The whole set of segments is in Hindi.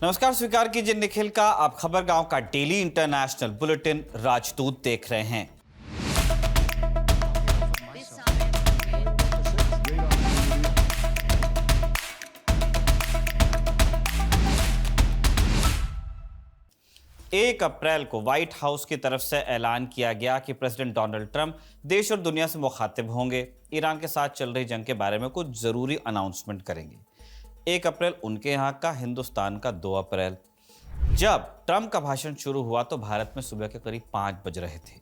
नमस्कार, स्वीकार कीजिए निखिल का। आप खबर गांव का डेली इंटरनेशनल बुलेटिन राजदूत देख रहे हैं। एक अप्रैल को व्हाइट हाउस की तरफ से ऐलान किया गया कि प्रेसिडेंट डोनाल्ड ट्रंप देश और दुनिया से मुखातिब होंगे, ईरान के साथ चल रही जंग के बारे में कुछ जरूरी अनाउंसमेंट करेंगे। 1 अप्रैल उनके यहाँ का, हिंदुस्तान का 2 अप्रैल। जब ट्रंप का भाषण शुरू हुआ तो भारत में सुबह के करीब 5 बज रहे थे।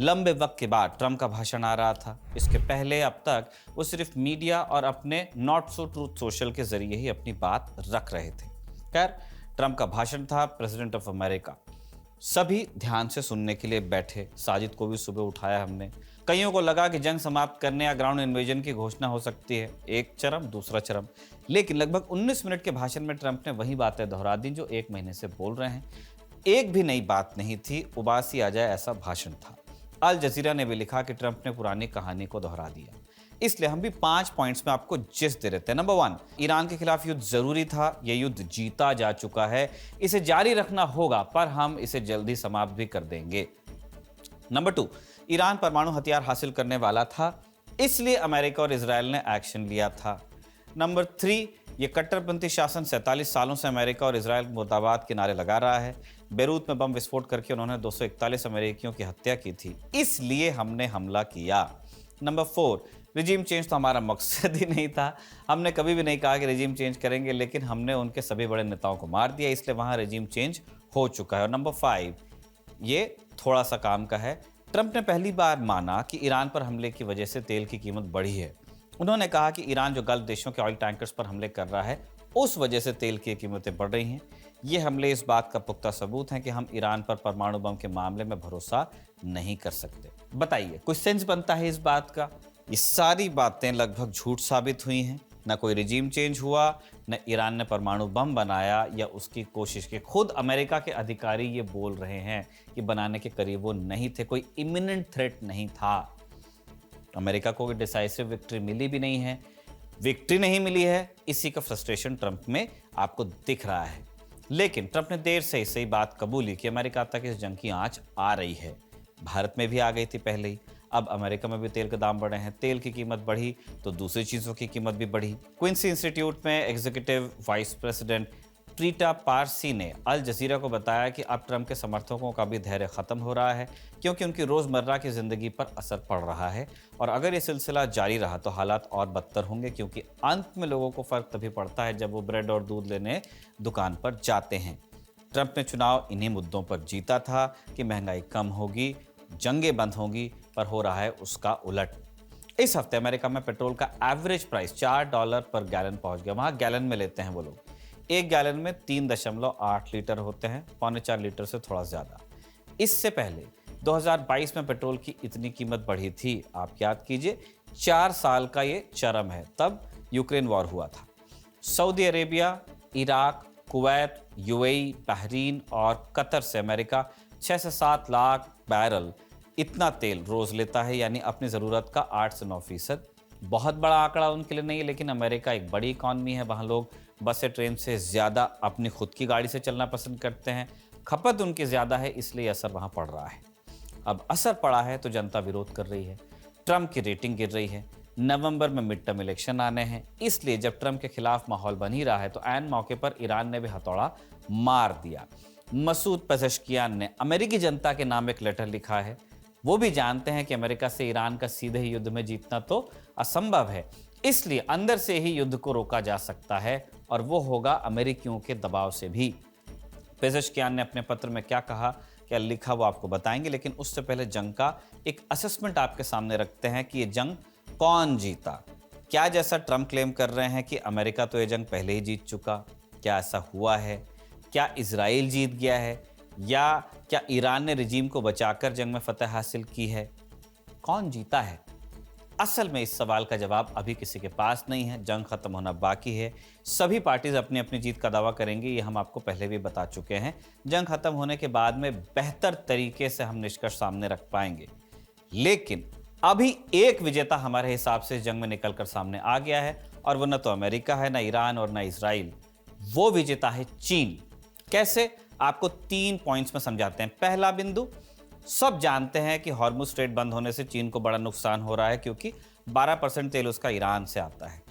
लंबे वक्त के बाद ट्रंप का भाषण आ रहा था। इसके पहले अब तक वो सिर्फ मीडिया और अपने नॉट सो ट्रूथ सोशल के जरिए ही अपनी बात रख रहे थे। खैर, ट्रंप का भाषण था, प्रेसिडेंट ऑफ अमेरिका। सभी ध्यान से सुनने के लिए बैठे। साजिद को भी सुबह उठाया हमने। कईयों को लगा कि जंग समाप्त करने या ग्राउंड इन्वेजन की घोषणा हो सकती है। एक चरम, दूसरा चरम। लेकिन लगभग 19 मिनट के भाषण में ट्रंप ने वही बातें दोहरा दी जो 1 महीने से बोल रहे हैं। एक भी नई बात नहीं थी, उबासी आ जाए ऐसा भाषण था। अल जजीरा ने भी लिखा कि ट्रंप ने पुरानी कहानी को दोहरा दिया। इसलिए हम भी 5 पॉइंट्स में आपको जिस दे देते हैं। नंबर 1, ईरान के खिलाफ युद्ध जरूरी था। यह युद्ध जीता जा चुका है, इसे जारी रखना होगा, पर हम इसे जल्दी समाप्त भी कर देंगे। नंबर 2, ईरान परमाणु हथियार हासिल करने वाला था, इसलिए अमेरिका और इजराइल ने एक्शन लिया था। नंबर 3, ये कट्टरपंथी शासन 47 सालों से अमेरिका और इजराइल मुर्दाबाद के नारे लगा रहा है। बेरूत में बम विस्फोट करके उन्होंने 241 अमेरिकियों की हत्या की थी, इसलिए हमने हमला किया। नंबर 4, रिजीम चेंज तो हमारा मकसद ही नहीं था। हमने कभी भी नहीं कहा कि रिजीम चेंज करेंगे, लेकिन हमने उनके सभी बड़े नेताओं को मार दिया, इसलिए वहां रिजीम चेंज हो चुका है। और नंबर 5, ये थोड़ा सा काम का है। ट्रंप ने पहली बार माना कि ईरान पर हमले की वजह से तेल की कीमत बढ़ी है। उन्होंने कहा कि ईरान जो गल्फ देशों के ऑयल टैंकर्स पर हमले कर रहा है, उस वजह से तेल की कीमतें बढ़ रही हैं। ये हमले इस बात का पुख्ता सबूत हैं कि हम ईरान पर परमाणु बम के मामले में भरोसा नहीं कर सकते। बताइए, कुछ सेंस बनता है इस बात का? ये सारी बातें लगभग झूठ साबित हुई हैं। न कोई रिजीम चेंज हुआ, न ईरान ने परमाणु बम बनाया या उसकी कोशिश की। खुद अमेरिका के अधिकारी ये बोल रहे हैं कि बनाने के करीब वो नहीं थे, कोई इमिनेंट थ्रेट नहीं था। अमेरिका को डिसाइसिव विक्ट्री मिली भी नहीं है, विक्ट्री नहीं मिली है, इसी का फ्रस्ट्रेशन ट्रंप में आपको दिख रहा है। लेकिन ट्रंप ने देर से सही बात कबूली कि अमेरिका तक इस जंग की आंच आ रही है। भारत में भी आ गई थी पहले ही, अब अमेरिका में भी तेल के दाम बढ़े हैं। तेल की कीमत बढ़ी तो दूसरी चीज़ों की कीमत भी बढ़ी। क्विंसी इंस्टीट्यूट में एग्जीक्यूटिव वाइस प्रेसिडेंट प्रीटा पारसी ने अल जजीरा को बताया कि अब ट्रंप के समर्थकों का भी धैर्य खत्म हो रहा है, क्योंकि उनकी रोज़मर्रा की ज़िंदगी पर असर पड़ रहा है। और अगर ये सिलसिला जारी रहा तो हालात और बदतर होंगे, क्योंकि अंत में लोगों को फ़र्क तभी पड़ता है जब वो ब्रेड और दूध लेने दुकान पर जाते हैं। ट्रंप ने चुनाव इन्हीं मुद्दों पर जीता था कि महंगाई कम होगी, जंगें बंद होंगी, पर हो रहा है उसका उलट। इस हफ्ते अमेरिका में पेट्रोल का एवरेज प्राइस $4 पर गैलन पहुंच गया। वहां गैलन में लेते हैं वो लोग। एक गैलन में 3.8 लीटर होते हैं, 3.25 लीटर से थोड़ा ज्यादा। इससे पहले 2022 में पेट्रोल की इतनी कीमत बढ़ी थी, आप याद कीजिए, 4 साल का ये चरम है। तब यूक्रेन वॉर हुआ था। Saudi Arabia, Iraq, Kuwait, UAE, Bahrain और कतर से अमेरिका 6 से 7 लाख बैरल इतना तेल रोज लेता है, यानी अपनी ज़रूरत का 8 से 9%। बहुत बड़ा आंकड़ा उनके लिए नहीं है, लेकिन अमेरिका एक बड़ी इकॉनमी है। वहाँ लोग बस से, ट्रेन से ज़्यादा अपनी खुद की गाड़ी से चलना पसंद करते हैं। खपत उनकी ज़्यादा है, इसलिए असर वहाँ पड़ रहा है। अब असर पड़ा है तो जनता विरोध कर रही है, ट्रंप की रेटिंग गिर रही है। नवंबर में मिड टर्म इलेक्शन आने हैं, इसलिए जब ट्रंप के खिलाफ माहौल बन ही रहा है तो ऐन मौके पर ईरान ने भी हथौड़ा मार दिया। मसूद पेज़ेश्कियान ने अमेरिकी जनता के नाम एक लेटर लिखा है। वो भी जानते हैं कि अमेरिका से ईरान का सीधे ही युद्ध में जीतना तो असंभव है, इसलिए अंदर से ही युद्ध को रोका जा सकता है, और वो होगा अमेरिकियों के दबाव से भी। पेज़ेश्कियान ने अपने पत्र में क्या कहा, क्या लिखा, वो आपको बताएंगे, लेकिन उससे पहले जंग का एक असेसमेंट आपके सामने रखते हैं कि ये जंग कौन जीता। क्या जैसा ट्रंप क्लेम कर रहे हैं कि अमेरिका तो ये जंग पहले ही जीत चुका, क्या ऐसा हुआ है? क्या इजराइल जीत गया है, या क्या ईरान ने रिजीम को बचाकर जंग में फतह हासिल की है? कौन जीता है? असल में इस सवाल का जवाब अभी किसी के पास नहीं है। जंग खत्म होना बाकी है। सभी पार्टीज अपनी अपनी जीत का दावा करेंगी, ये हम आपको पहले भी बता चुके हैं। जंग खत्म होने के बाद में बेहतर तरीके से हम निष्कर्ष सामने रख पाएंगे। लेकिन अभी एक विजेता हमारे हिसाब से जंग में निकलकर सामने आ गया है, और वो न तो अमेरिका है, न ईरान और न इजराइल। वो विजेता है चीन। कैसे, आपको 3 पॉइंट्स में समझाते हैं। पहला बिंदु, सब जानते हैं कि हॉर्मुज स्ट्रेट बंद होने से चीन को बड़ा नुकसान हो रहा है, क्योंकि 12% तेल उसका ईरान से आता है।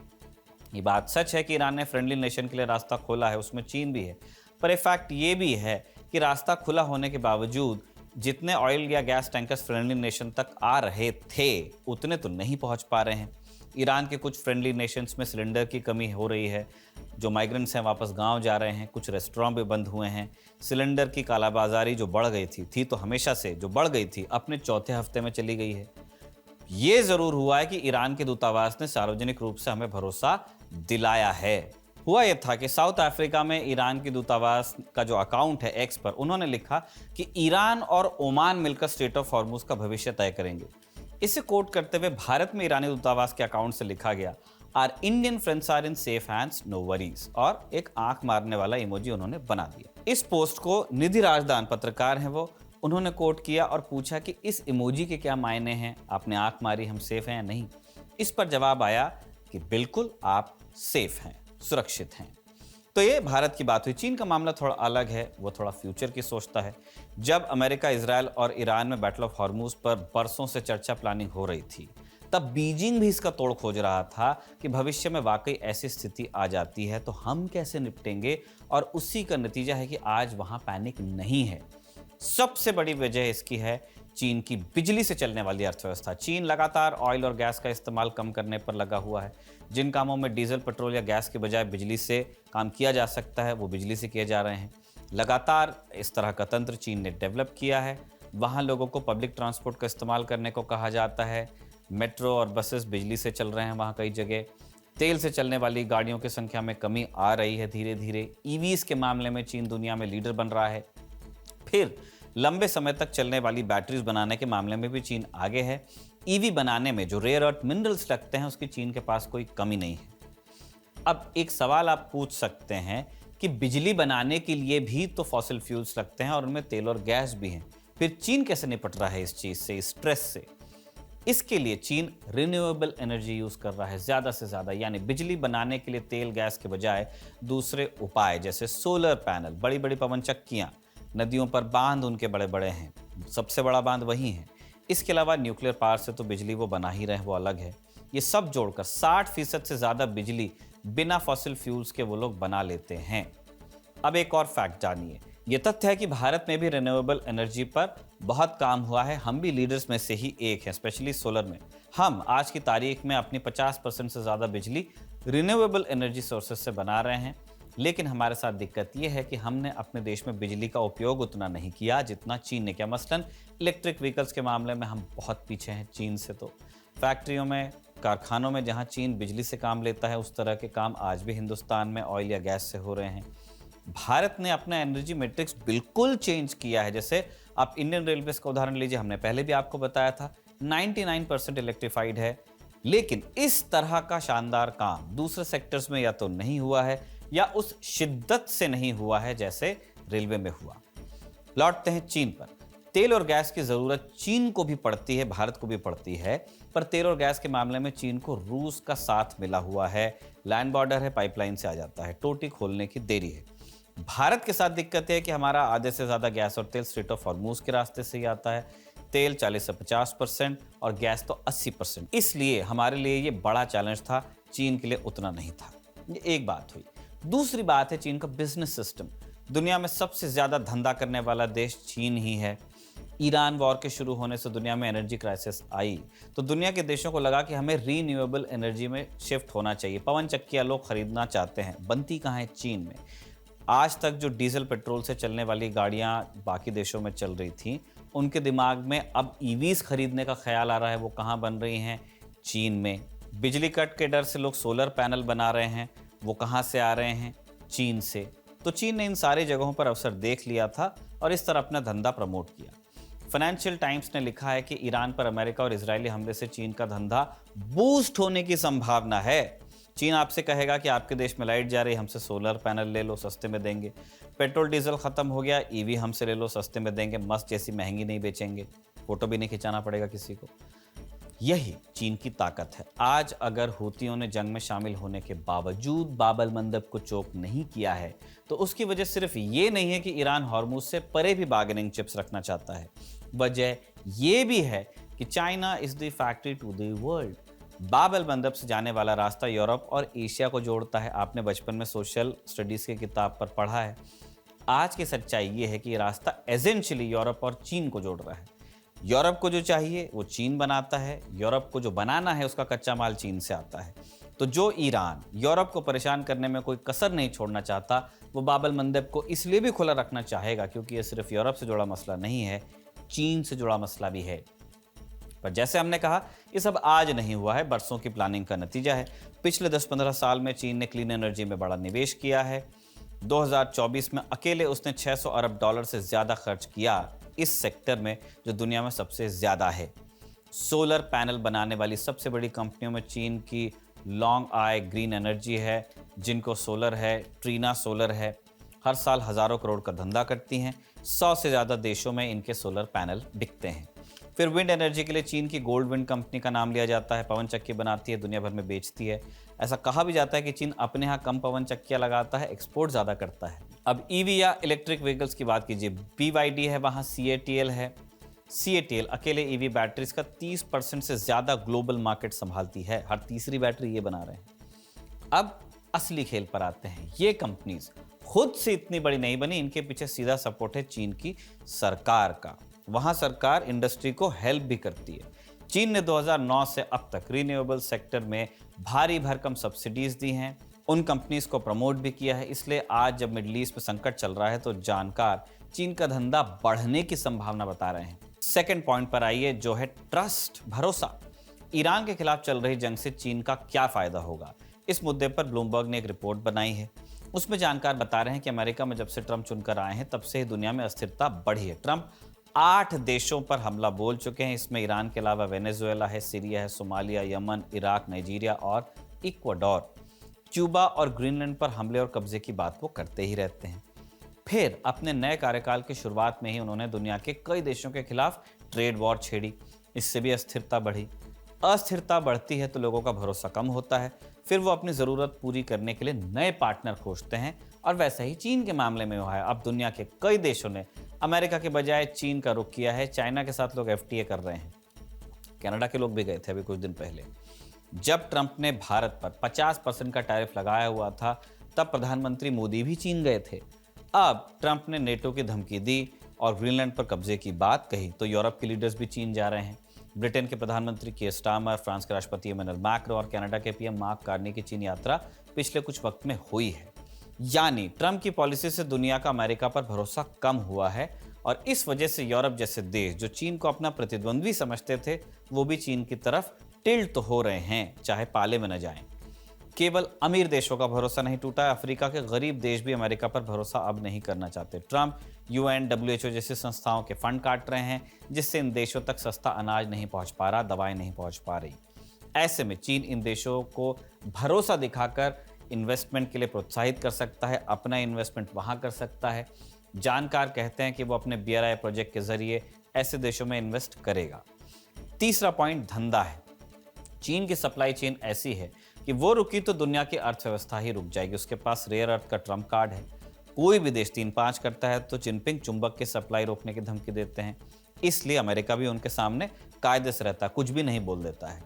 ये बात सच है कि ईरान ने फ्रेंडली नेशन के लिए रास्ता खोला है, उसमें चीन भी है। पर एक फैक्ट ये भी है कि रास्ता खुला होने के बावजूद जितने ऑयल या गैस टैंकर्स फ्रेंडली नेशन तक आ रहे थे, उतने तो नहीं पहुंच पा रहे हैं। ईरान के कुछ फ्रेंडली नेशंस में सिलेंडर की कमी हो रही है, जो माइग्रेंट्स हैं वापस गांव जा रहे हैं, कुछ रेस्टोरेंट भी बंद हुए हैं। सिलेंडर की कालाबाजारी जो बढ़ गई थी तो हमेशा से जो बढ़ गई थी, अपने चौथे हफ्ते में चली गई है। ये जरूर हुआ है कि ईरान के दूतावास ने सार्वजनिक रूप से हमें भरोसा दिलाया है। हुआ यह था कि साउथ अफ्रीका में ईरान के दूतावास का जो अकाउंट है एक्स पर, उन्होंने लिखा कि ईरान और ओमान मिलकर स्ट्रेट ऑफ हॉर्मुज का भविष्य तय करेंगे। इसे कोट करते हुए भारत में ईरानी दूतावास के अकाउंट से लिखा गया, our Indian friends are in safe hands, no worries, और एक आंख मारने वाला इमोजी उन्होंने बना दिया। इस पोस्ट को निधि राजदान, पत्रकार हैं वो, उन्होंने कोट किया और पूछा कि इस इमोजी के क्या मायने हैं, आपने आंख मारी, हम सेफ हैं या नहीं। इस पर जवाब आया कि बिल्कुल आप सेफ हैं, सुरक्षित हैं। तो ये भारत की बात हुई। चीन का मामला थोड़ा अलग है, वो थोड़ा फ्यूचर की सोचता है। जब अमेरिका, इजराइल और ईरान में बैटल ऑफ हॉर्मुज पर बरसों से चर्चा, प्लानिंग हो रही थी, तब बीजिंग भी इसका तोड़ खोज रहा था कि भविष्य में वाकई ऐसी स्थिति आ जाती है तो हम कैसे निपटेंगे, और उसी का नतीजा है कि आज वहां पैनिक नहीं है। सबसे बड़ी वजह इसकी है चीन की बिजली से चलने वाली अर्थव्यवस्था। चीन लगातार ऑयल और गैस का इस्तेमाल कम करने पर लगा हुआ है। जिन कामों में डीजल, पेट्रोल या गैस के बजाय बिजली से काम किया जा सकता है, वो बिजली से किए जा रहे हैं। लगातार इस तरह का तंत्र चीन ने डेवलप किया है। वहाँ लोगों को पब्लिक ट्रांसपोर्ट का इस्तेमाल करने को कहा जाता है। मेट्रो और बसेस बिजली से चल रहे हैं वहाँ कई जगह। तेल से चलने वाली गाड़ियों की संख्या में कमी आ रही है धीरे धीरे। ईवीज के मामले में चीन दुनिया में लीडर बन रहा है। फिर लंबे समय तक चलने वाली बैटरीज बनाने के मामले में भी चीन आगे है। ईवी बनाने में जो रेयर अर्थ मिनरल्स लगते हैं, उसकी चीन के पास कोई कमी नहीं है। अब एक सवाल आप पूछ सकते हैं कि बिजली बनाने के लिए भी तो फॉसिल फ्यूल्स लगते हैं और उनमें तेल और गैस भी हैं, फिर चीन कैसे निपट रहा है इस चीज से, इस स्ट्रेस से? इसके लिए चीन रिन्यूएबल एनर्जी यूज कर रहा है ज्यादा से ज्यादा, यानी बिजली बनाने के लिए तेल गैस के बजाय दूसरे उपाय, जैसे सोलर पैनल, बड़ी बड़ी पवन चक्कियां, नदियों पर बांध उनके बड़े बड़े हैं, सबसे बड़ा बांध वही है। इसके अलावा न्यूक्लियर पावर से तो बिजली वो बना ही रहे, वो अलग है। ये सब जोड़कर 60% से ज़्यादा बिजली बिना फॉसिल फ्यूल्स के वो लोग बना लेते हैं। अब एक और फैक्ट जानिए। ये तथ्य है कि भारत में भी रिन्यूएबल एनर्जी पर बहुत काम हुआ है। हम भी लीडर्स में से ही एक हैं, स्पेशली सोलर में। हम आज की तारीख में अपनी 50% से ज़्यादा बिजली रिन्यूएबल एनर्जी सोर्सेज से बना रहे हैं। लेकिन हमारे साथ दिक्कत यह है कि हमने अपने देश में बिजली का उपयोग उतना नहीं किया जितना चीन ने किया। मसलन इलेक्ट्रिक व्हीकल्स के मामले में हम बहुत पीछे हैं चीन से। तो फैक्ट्रियों में, कारखानों में जहां चीन बिजली से काम लेता है, उस तरह के काम आज भी हिंदुस्तान में ऑयल या गैस से हो रहे हैं। भारत ने अपना एनर्जी मैट्रिक्स बिल्कुल चेंज किया है। जैसे आप इंडियन रेलवेज का उदाहरण लीजिए, हमने पहले भी आपको बताया था, 99% इलेक्ट्रीफाइड है। लेकिन इस तरह का शानदार काम दूसरे सेक्टर्स में या तो नहीं हुआ है या उस शिद्दत से नहीं हुआ है जैसे रेलवे में हुआ। लौटते हैं चीन पर। तेल और गैस की जरूरत चीन को भी पड़ती है, भारत को भी पड़ती है, पर तेल और गैस के मामले में चीन को रूस का साथ मिला हुआ है। लैंड बॉर्डर है, पाइपलाइन से आ जाता है, टोटी खोलने की देरी है। भारत के साथ दिक्कत है कि हमारा आधे से ज्यादा गैस और तेल स्ट्रेट ऑफ हॉर्मुज के रास्ते से ही आता है। तेल 40 से 50% और गैस तो 80%। इसलिए हमारे लिए ये बड़ा चैलेंज था, चीन के लिए उतना नहीं था। ये एक बात हुई। दूसरी बात है चीन का बिजनेस सिस्टम। दुनिया में सबसे ज्यादा धंधा करने वाला देश चीन ही है। ईरान वॉर के शुरू होने से दुनिया में एनर्जी क्राइसिस आई तो दुनिया के देशों को लगा कि हमें रीन्यूएबल एनर्जी में शिफ्ट होना चाहिए। पवन चक्कियां लोग खरीदना चाहते हैं, बनती कहाँ है? चीन में। आज तक जो डीजल पेट्रोल से चलने वाली गाड़ियां बाकी देशों में चल रही थी, उनके दिमाग में अब ईवीज खरीदने का ख्याल आ रहा है। वो कहाँ बन रही हैं? चीन में। बिजली कट के डर से लोग सोलर पैनल बना रहे हैं, वो कहाँ से आ रहे हैं? चीन से। तो चीन ने इन सारी जगहों पर अवसर देख लिया था और इस तरह अपना धंधा प्रमोट किया। फाइनेंशियल टाइम्स ने लिखा है कि ईरान पर अमेरिका और इजरायली हमले से चीन का धंधा बूस्ट होने की संभावना है। चीन आपसे कहेगा कि आपके देश में लाइट जा रही, हमसे सोलर पैनल ले लो, सस्ते में देंगे। पेट्रोल डीजल खत्म हो गया, ईवी हमसे ले लो, सस्ते में देंगे। मस्त जैसी महंगी नहीं बेचेंगे, फोटो भी नहीं खिंचाना पड़ेगा किसी को। यही चीन की ताकत है। आज अगर हूतियों ने जंग में शामिल होने के बावजूद बाब अल मंदब को चोक नहीं किया है, तो उसकी वजह सिर्फ ये नहीं है कि ईरान हॉर्मुज से परे भी बार्गेनिंग चिप्स रखना चाहता है। वजह ये भी है कि China is the factory to the world. Bab al मंदब से जाने वाला रास्ता यूरोप और एशिया को जोड़ता है। आपने बचपन में सोशल स्टडीज की किताब पर पढ़ा है। आज की सच्चाई ये है कि ये रास्ता एसेंशियली यूरोप और चीन को जोड़ रहा है। यूरोप को जो चाहिए वो चीन बनाता है, यूरोप को जो बनाना है उसका कच्चा माल चीन से आता है। तो जो ईरान यूरोप को परेशान करने में कोई कसर नहीं छोड़ना चाहता, वो बाब अल मंदब को इसलिए भी खुला रखना चाहेगा क्योंकि ये सिर्फ यूरोप से जुड़ा मसला नहीं है, चीन से जुड़ा मसला भी है। पर जैसे हमने कहा, ये सब आज नहीं हुआ है, बरसों की प्लानिंग का नतीजा है। पिछले 10-15 साल में चीन ने क्लीन एनर्जी में बड़ा निवेश किया है। 2024 में अकेले उसने 600 अरब डॉलर से ज़्यादा खर्च किया इस सेक्टर में, जो दुनिया में सबसे ज़्यादा है। सोलर पैनल बनाने वाली सबसे बड़ी कंपनियों में चीन की लॉन्ग आई ग्रीन एनर्जी है, जिनको सोलर है, ट्रीना सोलर है। हर साल हज़ारों करोड़ का धंधा करती हैं। 100 से ज़्यादा देशों में इनके सोलर पैनल बिकते हैं। फिर विंड एनर्जी के लिए चीन की गोल्ड विंड कंपनी का नाम लिया जाता है। पवन चक्की बनाती है, दुनिया भर में बेचती है। ऐसा कहा भी जाता है कि चीन अपने यहाँ कम पवन चक्कियाँ लगाता है, एक्सपोर्ट ज़्यादा करता है। अब ईवी या इलेक्ट्रिक व्हीकल्स की बात कीजिए, BYD है, वहाँ CATL है। CATL अकेले ईवी बैटरीज का 30% से ज़्यादा ग्लोबल मार्केट संभालती है। हर तीसरी बैटरी ये बना रहे हैं। अब असली खेल पर आते हैं। ये कंपनीज खुद से इतनी बड़ी नहीं बनी, इनके पीछे सीधा सपोर्ट है चीन की सरकार का। वहाँ सरकार इंडस्ट्री को हेल्प भी करती है। चीन ने 2009 से अब तक रिन्यूएबल सेक्टर में भारी भरकम सब्सिडीज दी हैं, उन कंपनीज को प्रमोट भी किया है। इसलिए आज जब मिडिल ईस्ट में संकट चल रहा है तो जानकार चीन का धंधा बढ़ने की संभावना बता रहे हैं। सेकंड पॉइंट पर आइए, जो है ट्रस्ट, भरोसा। ईरान के खिलाफ चल रही जंग से चीन का क्या फायदा होगा, इस मुद्दे पर ब्लूमबर्ग ने एक रिपोर्ट बनाई है। उसमें जानकार बता रहे हैं कि अमेरिका में जब से ट्रंप चुनकर आए हैं तब से ही दुनिया में अस्थिरता बढ़ी है। ट्रंप 8 देशों पर हमला बोल चुके हैं। इसमें ईरान के अलावा वेनेजुएला है, सीरिया है, सोमालिया, यमन, इराक, नाइजीरिया और इक्वाडोर। क्यूबा और ग्रीनलैंड पर हमले और कब्जे की बात वो करते ही रहते हैं। फिर अपने नए कार्यकाल की शुरुआत में ही उन्होंने दुनिया के कई देशों के खिलाफ ट्रेड वॉर छेड़ी। इससे भी अस्थिरता बढ़ी। अस्थिरता बढ़ती है तो लोगों का भरोसा कम होता है। फिर वो अपनी ज़रूरत पूरी करने के लिए नए पार्टनर खोजते हैं, और वैसा ही चीन के मामले में हुआ है। अब दुनिया के कई देशों ने अमेरिका के बजाय चीन का रुख किया है। चाइना के साथ लोग FTA कर रहे हैं। कनाडा के लोग भी गए थे अभी कुछ दिन पहले। जब ट्रंप ने भारत पर 50% का टैरिफ लगाया हुआ था, तब प्रधानमंत्री मोदी भी चीन गए थे। अब ट्रंप ने नेटो की धमकी दी और ग्रीनलैंड पर कब्जे की बात कही तो यूरोप के लीडर्स भी चीन जा रहे हैं। ब्रिटेन के प्रधानमंत्री कीयर स्टारमर, फ्रांस के राष्ट्रपति इमैनुअल मैक्रो और कनाडा के PM मार्क कार्नी की चीन यात्रा पिछले कुछ वक्त में हुई है। यानी ट्रंप की पॉलिसी से दुनिया का अमेरिका पर भरोसा कम हुआ है, और इस वजह से यूरोप जैसे देश जो चीन को अपना प्रतिद्वंद्वी समझते थे, वो भी चीन की तरफ टिल्ट हो रहे हैं, चाहे पाले में न जाएं। केवल अमीर देशों का भरोसा नहीं टूटा है, अफ्रीका के गरीब देश भी अमेरिका पर भरोसा अब नहीं करना चाहते। ट्रंप UN, WHO जैसी संस्थाओं के फंड काट रहे हैं, जिससे इन देशों तक सस्ता अनाज नहीं पहुंच पा रहा, दवाएं नहीं पहुंच पा रही। ऐसे में चीन इन देशों को भरोसा दिखाकर इन्वेस्टमेंट के लिए प्रोत्साहित कर सकता है, अपना इन्वेस्टमेंट वहां कर सकता है। जानकार कहते हैं कि वो अपने BRI प्रोजेक्ट के जरिए ऐसे देशों में इन्वेस्ट करेगा। तीसरा पॉइंट धंधा है। चीन की सप्लाई चेन ऐसी है कि वो रुकी तो दुनिया की अर्थव्यवस्था ही रुक जाएगी। उसके पास रेयर अर्थ का ट्रम्प कार्ड है। कोई भी देश 3-5 करता है तो जिनपिंग चुंबक की सप्लाई रोकने की धमकी देते हैं। इसलिए अमेरिका भी उनके सामने कायदे से रहता है, कुछ भी नहीं बोल देता है।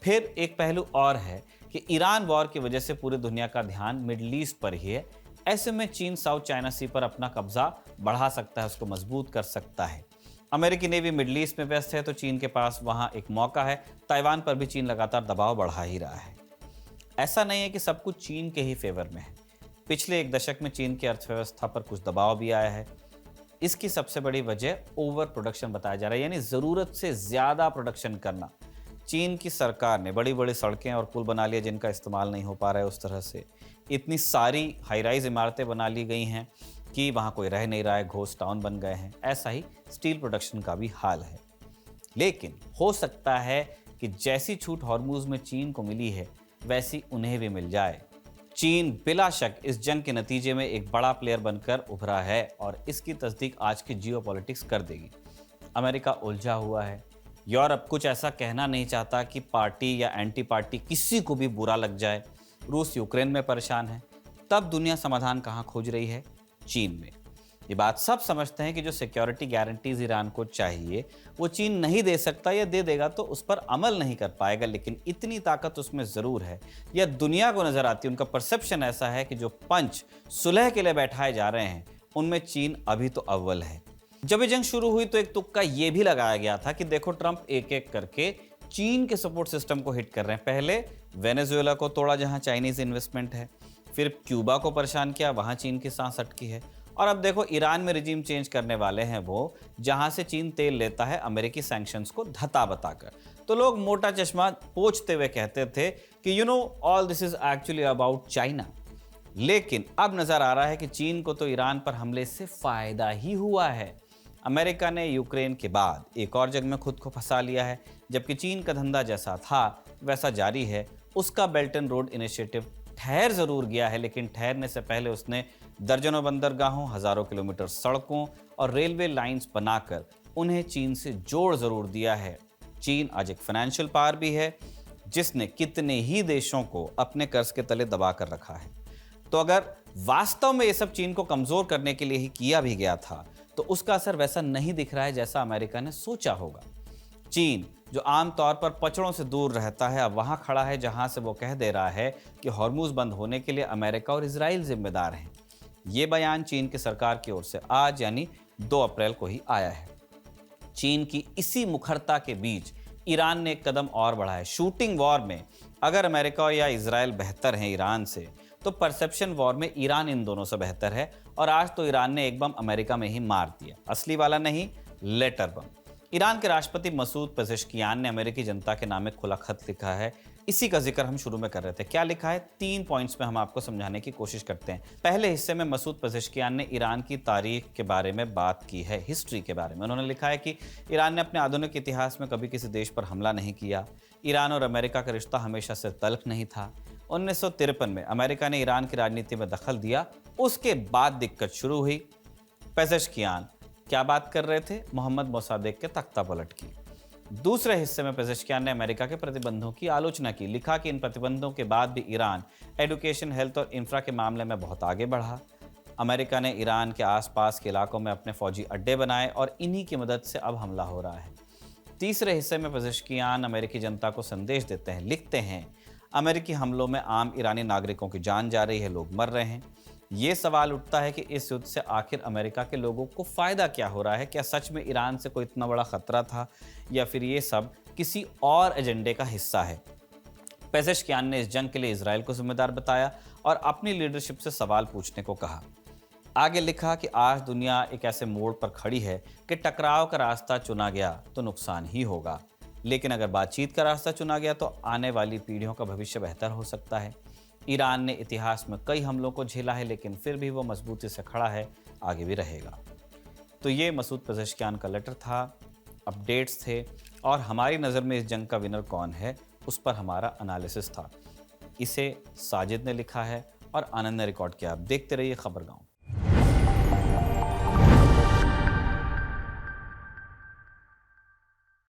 फिर एक पहलू और है कि ईरान वॉर की वजह से पूरी दुनिया का ध्यान मिडिल ईस्ट पर ही है। ऐसे में चीन साउथ चाइना सी पर अपना कब्जा बढ़ा सकता है, उसको मजबूत कर सकता है। अमेरिकी नेवी मिडिल ईस्ट में व्यस्त है तो चीन के पास वहां एक मौका है। ताइवान पर भी चीन लगातार दबाव बढ़ा ही रहा है। ऐसा नहीं है कि सब कुछ चीन के ही फेवर में है। पिछले एक दशक में चीन की अर्थव्यवस्था पर कुछ दबाव भी आया है। इसकी सबसे बड़ी वजह ओवर प्रोडक्शन बताया जा रहा है, यानी ज़रूरत से ज़्यादा प्रोडक्शन करना। चीन की सरकार ने बड़ी बड़ी सड़कें और पुल बना लिए जिनका इस्तेमाल नहीं हो पा रहा है उस तरह से। इतनी सारी हाई राइज इमारतें बना ली गई हैं कि वहाँ कोई रह नहीं रहा है, घोस्ट टाउन बन गए हैं। ऐसा ही स्टील प्रोडक्शन का भी हाल है। लेकिन हो सकता है कि जैसी छूट हॉर्मुज में चीन को मिली है वैसी उन्हें भी मिल जाए। चीन बिला शक इस जंग के नतीजे में एक बड़ा प्लेयर बनकर उभरा है और इसकी तस्दीक आज की जियोपॉलिटिक्स कर देगी। अमेरिका उलझा हुआ है, यूरोप कुछ ऐसा कहना नहीं चाहता कि पार्टी या एंटी पार्टी किसी को भी बुरा लग जाए। रूस यूक्रेन में परेशान है, तब दुनिया समाधान कहाँ खोज रही है? चीन में। ये बात सब समझते हैं कि जो सिक्योरिटी गारंटीज ईरान को चाहिए वो चीन नहीं दे सकता, या दे देगा तो उस पर अमल नहीं कर पाएगा, लेकिन इतनी ताकत उसमें जरूर है, या दुनिया को नजर आती है। उनका परसेप्शन ऐसा है कि जो पंच सुलह के लिए बैठाए जा रहे हैं उनमें चीन अभी तो अव्वल है। जब ये जंग शुरू हुई तो एक तुक्का ये भी लगाया गया था कि देखो ट्रंप एक एक करके चीन के सपोर्ट सिस्टम को हिट कर रहे हैं। पहले वेनेजुएला को तोड़ा जहां चाइनीज इन्वेस्टमेंट है, फिर क्यूबा को परेशान किया, वहां चीन की सांस अटकी है, और अब देखो ईरान में रिजीम चेंज करने वाले हैं वो, जहां से चीन तेल लेता है अमेरिकी सैंक्शंस को धता बताकर। तो लोग मोटा चश्मा पोंछते हुए कहते थे कि you know all this is actually about China. लेकिन अब नजर आ रहा है कि चीन को तो ईरान पर हमले से फायदा ही हुआ है। अमेरिका ने यूक्रेन के बाद एक और जंग में खुद को फंसा लिया है, जबकि चीन का धंधा जैसा था वैसा जारी है। उसका बेल्ट एंड रोड इनिशिएटिव ठहर जरूर गया है, लेकिन ठहरने से पहले उसने दर्जनों बंदरगाहों, हजारों किलोमीटर सड़कों और रेलवे लाइंस बनाकर उन्हें चीन से जोड़ जरूर दिया है। चीन आज एक फाइनेंशियल पावर भी है, जिसने कितने ही देशों को अपने कर्ज के तले दबा कर रखा है। तो अगर वास्तव में ये सब चीन को कमजोर करने के लिए ही किया भी गया था, तो उसका असर वैसा नहीं दिख रहा है जैसा अमेरिका ने सोचा होगा। चीन, जो आमतौर पर पचड़ों से दूर रहता है, अब वहां खड़ा है जहां से वो कह दे रहा है कि हॉर्मुज बंद होने के लिए अमेरिका और इजराइल जिम्मेदार हैं। ये बयान चीन की सरकार की ओर से आज यानी 2 अप्रैल को ही आया है। चीन की इसी मुखरता के बीच ईरान ने एक कदम और बढ़ा है। शूटिंग वॉर में अगर अमेरिका या इजराइल बेहतर हैं ईरान से, तो परसेप्शन वॉर में ईरान इन दोनों से बेहतर है। और आज तो ईरान ने एक बम अमेरिका में ही मार दिया, असली वाला नहीं, लेटर बम। ईरान के राष्ट्रपति मसूद पेजेश्कियान ने अमेरिकी जनता के नाम एक खुला खत लिखा है। इसी का जिक्र हम शुरू में कर रहे थे। क्या लिखा है? 3 पॉइंट्स में हम आपको समझाने की कोशिश करते हैं। पहले हिस्से में मसूद पेजेश्कियान ने ईरान की तारीख के बारे में बात की है, हिस्ट्री के बारे में। उन्होंने लिखा है कि ईरान ने अपने आधुनिक इतिहास में कभी किसी देश पर हमला नहीं किया। ईरान और अमेरिका का रिश्ता हमेशा से तल्ख नहीं था। 1953 में अमेरिका ने ईरान की राजनीति में दखल दिया, उसके बाद दिक्कत शुरू हुई। पेजेश्कियान क्या बात कर रहे थे? मोहम्मद मोसादेक के तख्ता पलट की। दूसरे हिस्से में पेजेश्कियान ने अमेरिका के प्रतिबंधों की आलोचना की। लिखा कि इन प्रतिबंधों के बाद भी ईरान एजुकेशन, हेल्थ और इंफ्रा के मामले में बहुत आगे बढ़ा। अमेरिका ने ईरान के आसपास के इलाकों में अपने फौजी अड्डे बनाए और इन्हीं की मदद से अब हमला हो रहा है। तीसरे हिस्से में पेजेश्कियान अमेरिकी जनता को संदेश देते हैं। लिखते हैं, अमेरिकी हमलों में आम ईरानी नागरिकों की जान जा रही है, लोग मर रहे हैं। ये सवाल उठता है कि इस युद्ध से आखिर अमेरिका के लोगों को फ़ायदा क्या हो रहा है? क्या सच में ईरान से कोई इतना बड़ा खतरा था, या फिर ये सब किसी और एजेंडे का हिस्सा है? पेजेश्कियान ने इस जंग के लिए इजराइल को जिम्मेदार बताया और अपनी लीडरशिप से सवाल पूछने को कहा। आगे लिखा कि आज दुनिया एक ऐसे मोड़ पर खड़ी है कि टकराव का रास्ता चुना गया तो नुकसान ही होगा, लेकिन अगर बातचीत का रास्ता चुना गया तो आने वाली पीढ़ियों का भविष्य बेहतर हो सकता है। ईरान ने इतिहास में कई हमलों को झेला है, लेकिन फिर भी वो मजबूती से खड़ा है, आगे भी रहेगा। तो ये मसूद पेजेश्कियान का लेटर था, अपडेट्स थे, और हमारी नज़र में इस जंग का विनर कौन है उस पर हमारा एनालिसिस था। इसे साजिद ने लिखा है और आनंद ने रिकॉर्ड किया। आप देखते रहिए खबरगांव।